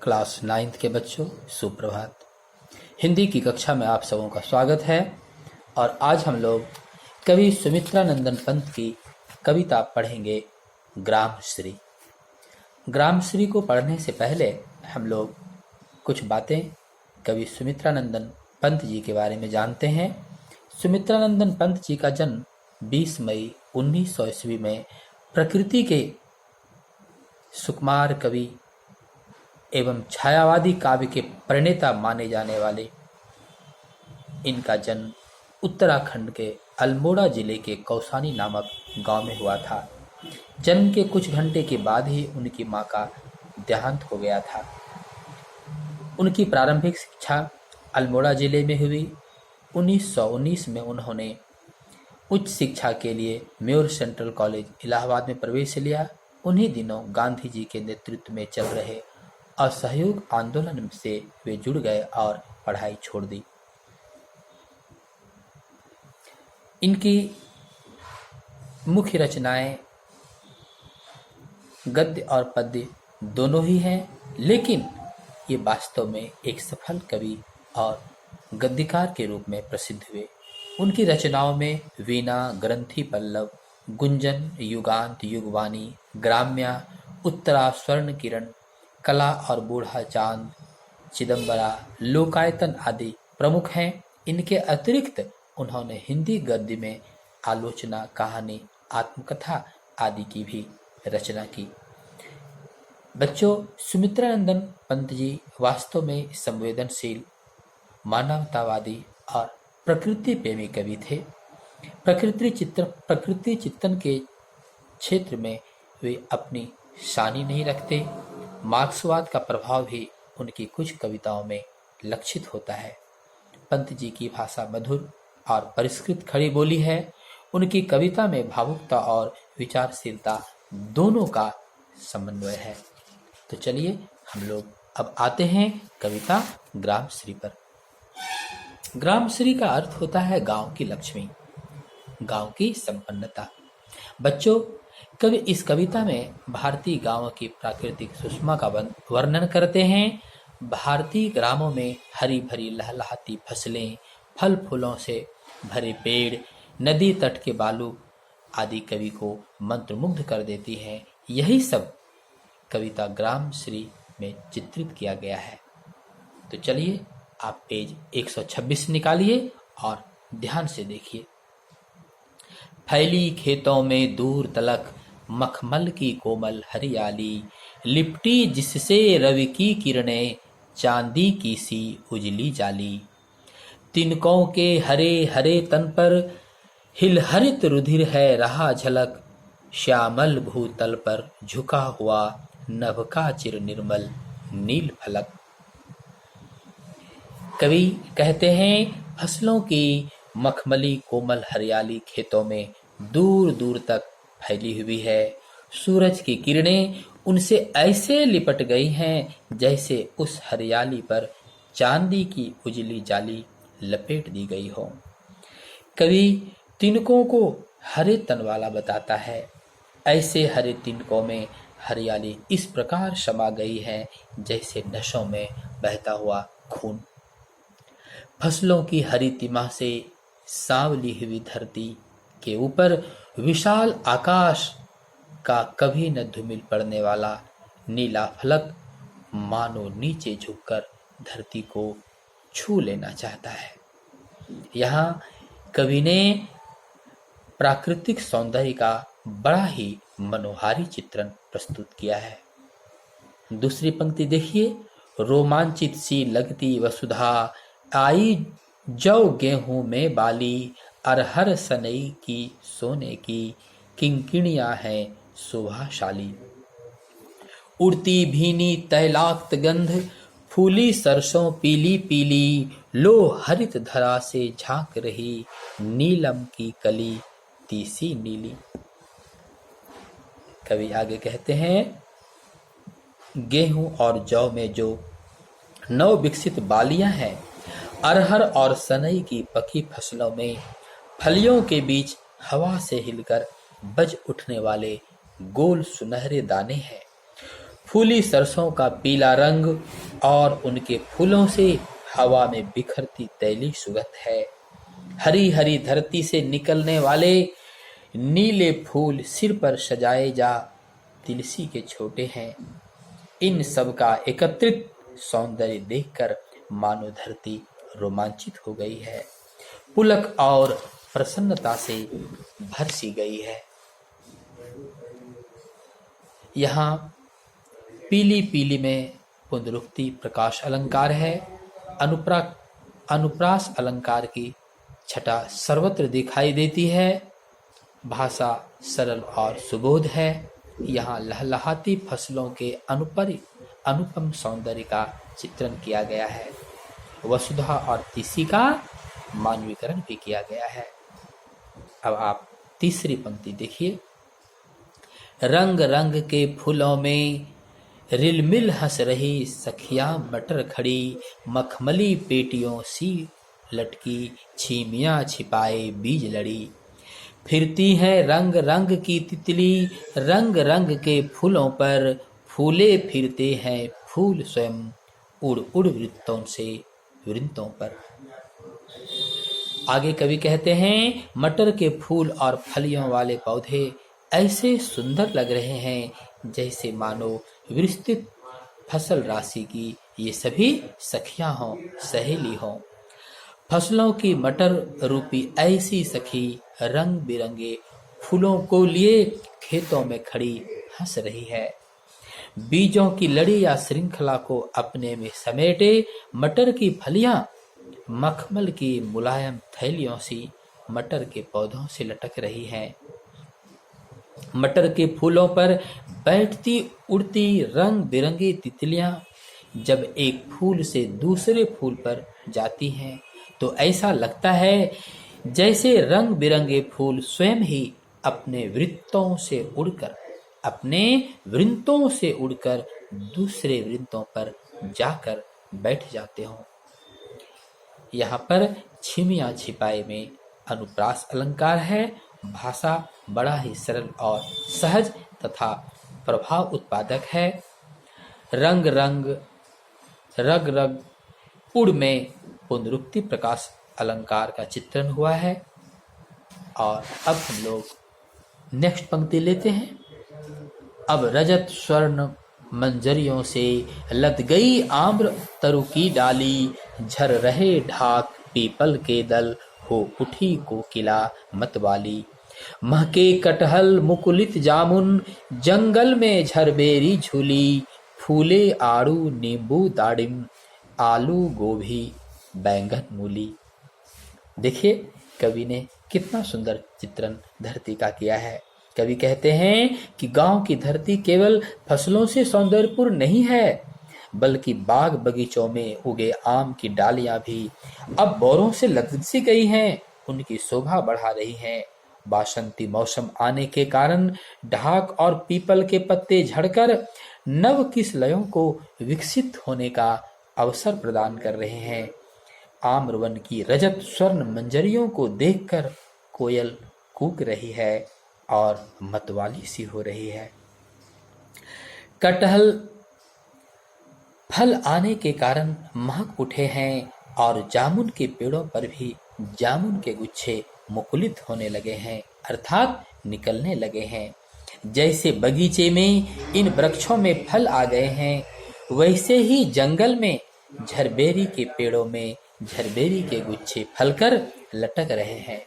Class 9th के बच्चों, सुप्रभात। हिंदी की कक्षा में आप सबों का स्वागत है। और आज हम लोग कवि सुमित्रानंदन पंत की कविता पढ़ेंगे ग्रामश्री। ग्रामश्री को पढ़ने से पहले हम लोग कुछ बातें कवि सुमित्रानंदन पंत जी के बारे में जानते हैं। सुमित्रानंदन पंत जी का जन्म 20 मई 1900 ईस्वी में प्रकृति के सुकुमार कवि एवं छायावादी काव्य के प्रणेता माने जाने वाले इनका जन्म उत्तराखंड के अल्मोड़ा जिले के कौसानी नामक गांव में हुआ था। जन्म के कुछ घंटे के बाद ही उनकी मां का देहांत हो गया था। उनकी प्रारंभिक शिक्षा अल्मोड़ा जिले में हुई। 1919 में उन्होंने उच्च शिक्षा के लिए म्योर सेंट्रल कॉलेज इलाहाबाद में प्रवेश लिया। उन्हीं दिनों गांधी जी के नेतृत्व में चल रहे असहयोग आंदोलन से वे जुड़ गए और पढ़ाई छोड़ दी। इनकी मुख्य रचनाएं गद्य और पद्य दोनों ही हैं, लेकिन ये वास्तव में एक सफल कवि और गद्यकार के रूप में प्रसिद्ध हुए। उनकी रचनाओं में वीणा, ग्रंथि पल्लव, गुंजन, युगांत, युगवाणी, ग्राम्या, उत्तरा, स्वर्ण किरण, कला और बूढ़ा चांद, चिदंबरा, लोकायतन आदि प्रमुख हैं। इनके अतिरिक्त उन्होंने हिंदी गद्य में आलोचना, कहानी, आत्मकथा आदि की भी रचना की। बच्चों, सुमित्रानंदन पंत जी वास्तव में संवेदनशील, मानवतावादी और प्रकृति प्रेमी कवि थे। प्रकृति चिंतन के क्षेत्र में वे अपनी शानी नहीं रखते। मार्क्सवाद का प्रभाव भी उनकी कुछ कविताओं में लक्षित होता है। पंत जी की भाषा मधुर और परिष्कृत खड़ी बोली है। उनकी कविता में भावुकता और विचारशीलता दोनों का समन्वय है। तो चलिए हम लोग अब आते हैं कविता ग्रामश्री पर। ग्रामश्री का अर्थ होता है गांव की लक्ष्मी, गांव की संपन्नता। बच्चों, कवि इस कविता में भारतीय गांवों की प्राकृतिक सुषमा का वर्णन करते हैं। भारतीय ग्रामों में हरी भरी लहलहाती फसलें, फल फूलों से भरे पेड़, नदी तट के बालू आदि कवि को मंत्रमुग्ध कर देती हैं। यही सब कविता ग्रामश्री में चित्रित किया गया है। तो चलिए आप पेज 126 निकालिए और ध्यान से देखिए। फैली खेतों में दूर तलक मखमल की कोमल हरियाली, लिपटी जिससे रवि की किरणें, चांदी की सी उजली जाली। तिनकों के हरे हरे तन पर हिलहरित रुधिर है रहा झलक, श्यामल भूतल पर झुका हुआ नभ का चिर निर्मल नील फलक। कवि कहते हैं, फसलों की मखमली कोमल हरियाली खेतों में दूर दूर तक फैली हुई है। सूरज की किरणें उनसे ऐसे लिपट गई हैं जैसे उस हरियाली पर चांदी की उजली जाली लपेट दी गई हो। कवि तिनकों को हरे तन वाला बताता है। ऐसे हरे तिनकों में हरियाली इस प्रकार समा गई है जैसे नसों में बहता हुआ खून। फसलों की हरी तिमा से सांवली हुई धरती के ऊपर विशाल आकाश का कभी न धूमिल पड़ने वाला नीला फलक मानो नीचे झुककर धरती को छू लेना चाहता है। यहाँ कवि ने प्राकृतिक सौंदर्य का बड़ा ही मनोहारी चित्रण प्रस्तुत किया है। दूसरी पंक्ति देखिए। रोमांचित सी लगती वसुधा, आई जौ गेहूं में बाली, अरहर सनई की सोने की, किंकिणियां हैं शोभाशाली। उड़ती भीनी तैलाक्त गंध, फूली सरसों पीली पीली, लो हरित धरा से झांक रही, नीलम की कली तीसी नीली। कवि आगे कहते हैं, गेहूं और जौ में जो नव विकसित बालियां हैं, अरहर और सनई की पकी फसलों में फलियों के बीच हवा से हिलकर बज उठने वाले गोल सुनहरे दाने हैं। फूली सरसों का पीला रंग और उनके फूलों से हवा में बिखरती तैली सुगंध है। हरी हरी धरती से निकलने वाले नीले फूल सिर पर सजाए जा तुलसी के छोटे हैं। इन सब का एकत्रित सौंदर्य देखकर मानो धरती रोमांचित हो गई है, पुलक और प्रसन्नता से भर सी गई है। यहाँ पीली पीली में पुनरुक्ति प्रकाश अलंकार है। अनुप्रास अलंकार की छटा सर्वत्र दिखाई देती है। भाषा सरल और सुबोध है। यहाँ लहलहाती फसलों के अनुपम सौंदर्य का चित्रण किया गया है। वसुधा और तिसी का मानवीकरण भी किया गया है। अब आप तीसरी पंक्ति देखिए। रंग रंग के फूलों में रिलमिल हंस रही सखियां मटर खड़ी, मखमली पेटियों सी लटकी, छीमियां छिपाए बीज लड़ी। फिरती है रंग रंग की तितली, रंग रंग के फूलों पर, फूले फिरते हैं फूल स्वयं, उड़ उड़ वृत्तों पर। आगे कवि कहते हैं, मटर के फूल और फलियों वाले पौधे ऐसे सुंदर लग रहे हैं जैसे मानो विस्तृत फसल राशि की ये सभी सखियां हों, सहेली हों। फसलों की मटर रूपी ऐसी सखी रंग बिरंगे फूलों को लिए खेतों में खड़ी हंस रही है। बीजों की लड़ी या श्रृंखला को अपने में समेटे मटर की फलियां मखमल की मुलायम थैलियों सी मटर के पौधों से लटक रही हैं। मटर के फूलों पर बैठती उड़ती रंग बिरंगी तितलियां जब एक फूल से दूसरे फूल पर जाती हैं तो ऐसा लगता है जैसे रंग बिरंगे फूल स्वयं ही अपने वृत्तों से उड़कर दूसरे वृत्तों पर जाकर बैठ जाते हों। यहाँ पर छिमिया छिपाए में अनुप्रास अलंकार है। भाषा बड़ा ही सरल और सहज तथा प्रभाव उत्पादक है। रंग रग उड़ में पुनरुक्ति प्रकाश अलंकार का चित्रण हुआ है। और अब हम लोग नेक्स्ट पंक्ति लेते हैं। अब रजत स्वर्ण मंजरियों से लद गई आम्र तरु की डाली, झर रहे ढाक पीपल के दल, हो उठी कोकिला मतवाली। महके कटहल मुकुलित जामुन, जंगल में झरबेरी झूली, फूले आड़ू नींबू दाड़िम, आलू गोभी बैंगन मूली। देखिए कवि ने कितना सुंदर चित्रण धरती का किया है। कवि कहते हैं कि गांव की धरती केवल फसलों से सौंदर्यपूर्ण नहीं है, बल्कि बाग बगीचों में उगे आम की डालियां भी अब बोरों से लद सी गई हैं, उनकी शोभा बढ़ा रही हैं। बासंती मौसम आने के कारण ढाक और पीपल के पत्ते झड़कर नव किस्लयों को विकसित होने का अवसर प्रदान कर रहे हैं। आम्रवन की रजत स्वर्ण मंजरियों को देखकर कोयल कूक रही है और मतवाली सी हो रही है। कटहल फल आने के कारण महक उठे हैं और जामुन के पेड़ों पर भी जामुन के गुच्छे मुकुलित होने लगे हैं, अर्थात निकलने लगे हैं। जैसे बगीचे में इन वृक्षों में फल आ गए हैं, वैसे ही जंगल में झरबेरी के पेड़ों में झरबेरी के गुच्छे फलकर लटक रहे हैं।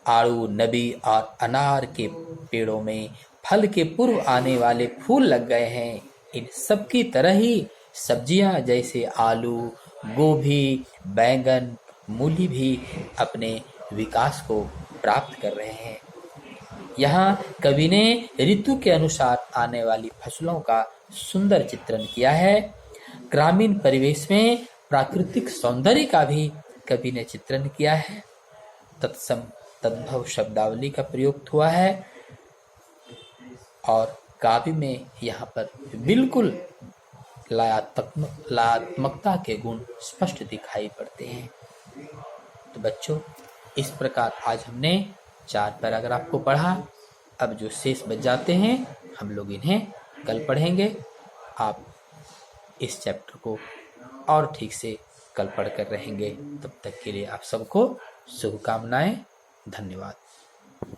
आड़ू नबी और अनार के पेड़ों में फल के पूर्व आने वाले फूल लग गए हैं। इन सब की तरह ही सब्जियां जैसे आलू, गोभी, बैंगन, मूली भी अपने विकास को प्राप्त कर रहे हैं। यहाँ कवि ने ऋतु के अनुसार आने वाली फसलों का सुंदर चित्रण किया है। ग्रामीण परिवेश में प्राकृतिक सौंदर्य का भी कवि ने चित्रण किया है। तत्सम तद्भव शब्दावली का प्रयोग हुआ है और काव्य में यहाँ पर बिल्कुल लयात्मकता के गुण स्पष्ट दिखाई पड़ते हैं। तो बच्चों, इस प्रकार आज हमने 4 पैराग्राफ को पढ़ा। अब जो शेष बच जाते हैं हम लोग इन्हें कल पढ़ेंगे। आप इस चैप्टर को और ठीक से कल पढ़कर रहेंगे। तब तक के लिए आप सबको शुभकामनाएं। धन्यवाद।